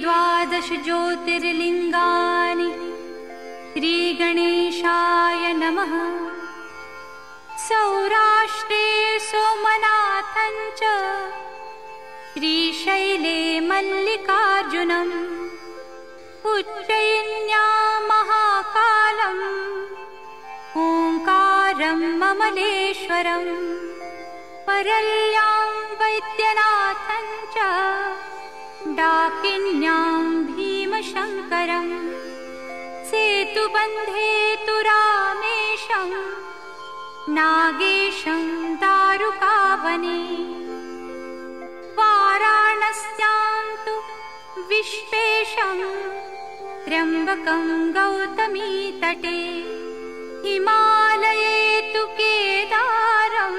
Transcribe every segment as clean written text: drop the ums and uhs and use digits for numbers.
द्वादश ज्योतिर्लिङ्गानि श्रीगणेशाय नमः। सौराष्ट्रे सोमनाथं च श्रीशैले मल्लिकार्जुनम् उज्जयिन्यां महाकालम् ओङ्कारं ममलेश्वरम् परल्यां वैद्यनाथं च डाकिन्यां भीमशङ्करम् सेतुबन्धे तु रामेशं नागेशं दारुकावने वाराणस्यां तु विश्वेशं त्र्यम्बकं गौतमीतटे हिमालये तु केदारं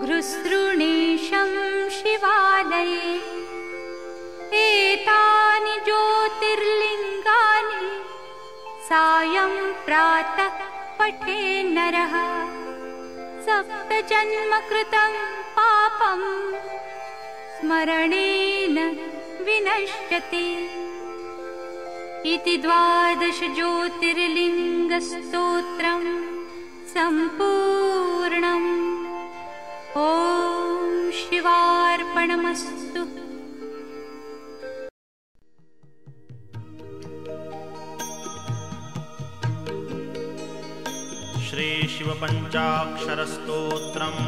घृसृणेशं शिवालये एतानि ज्योतिर्लिङ्गानि सायं प्रातः पठे नरः सप्तजन्मकृतं पापं स्मरणेन विनश्यति। इति 12 ज्योतिर्लिङ्गस्तोत्रं सम्पूर्णम्। ॐ शिवार्पणमस्तु। श्री शिवपञ्चाक्षरस्तोत्रम्।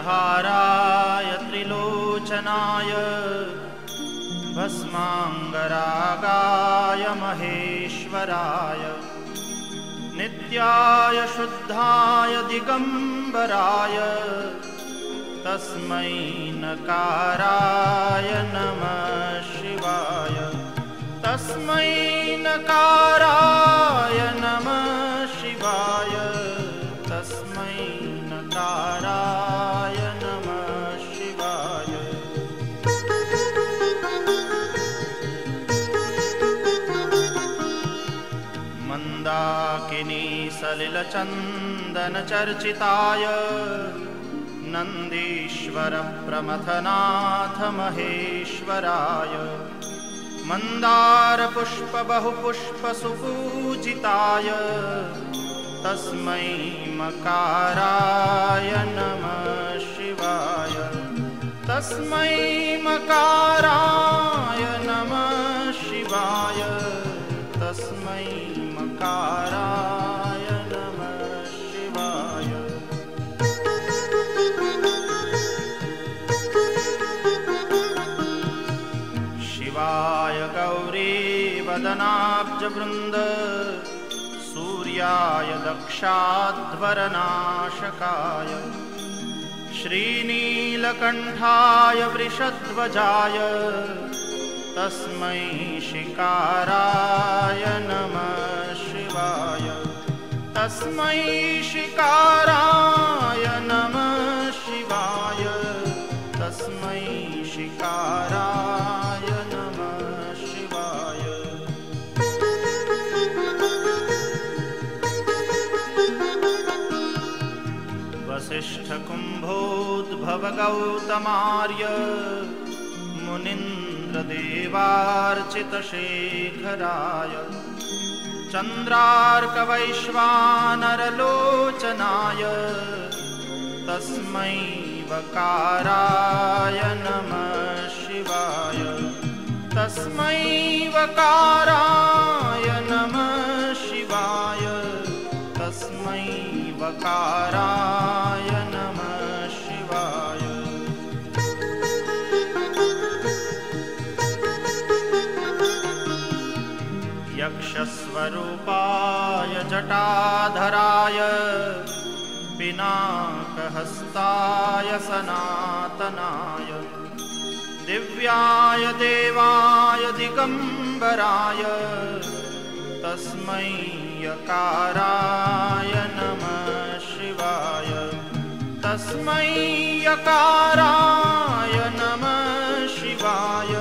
नागेन्द्रहाराय त्रिलोचनाय भस्माङ्गरागाय महेश्वराय नित्याय शुद्धाय दिगम्बराय तस्मै नकाराय नमः शिवाय। तस्मै नकाराय नमः शिवाय। तस्मै नकाराय नमः शिवाय। मन्दाकिनी सलिलचन्दनचर्चिताय नन्दीश्वर प्रमथनाथ महेश्वराय मन्दारपुष्प बहुपुष्पसुपूजिताय तस्मै मकाराय नमः शिवाय। तस्मै मकाराय नमः शिवाय। तस्मै मकाराय नमः शिवाय। शिवाय गौरीवदनाब्जवृन्द सूर्याय दक्षाध्वरनाशकाय श्रीनीलकण्ठाय वृषध्वजाय तस्मै शिकाराय नमः शिवाय। तस्मै शिकाराय नमः शिवाय। तस्मै शिकाराय नमः शिवाय। वसिष्ठकुम्भोद्भवगौतमार्य मुनीन्द्रदेवार्चितशेखराय चन्द्रार्कवैश्वानरलोचनाय तस्मै वकाराय नमः शिवाय। तस्मै वकाराय नमः शिवाय। तस्मै वकाराय नमः शिवाय। यक्षस्वरूपाय जटाधराय पिनाकहस्ताय सनातनाय दिव्याय देवाय दिगम्बराय तस्मै यकाराय नमः शिवाय। तस्मै यकाराय नमः शिवाय।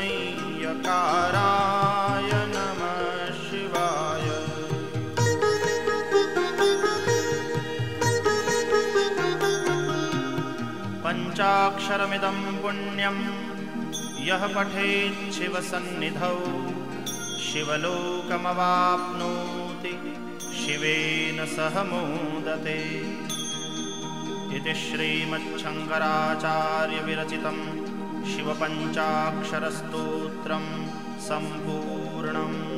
तस्मै यकाराय नमः शिवाय। पञ्चाक्षरमिदं पुण्यं यः पठेत् शिवसन्निधौ शिवलोकमवाप्नोति शिवेन सह मोदते। इति श्रीमच्छङ्कराचार्यविरचितं शिवपञ्चाक्षरस्तोत्रं सम्पूर्णम्।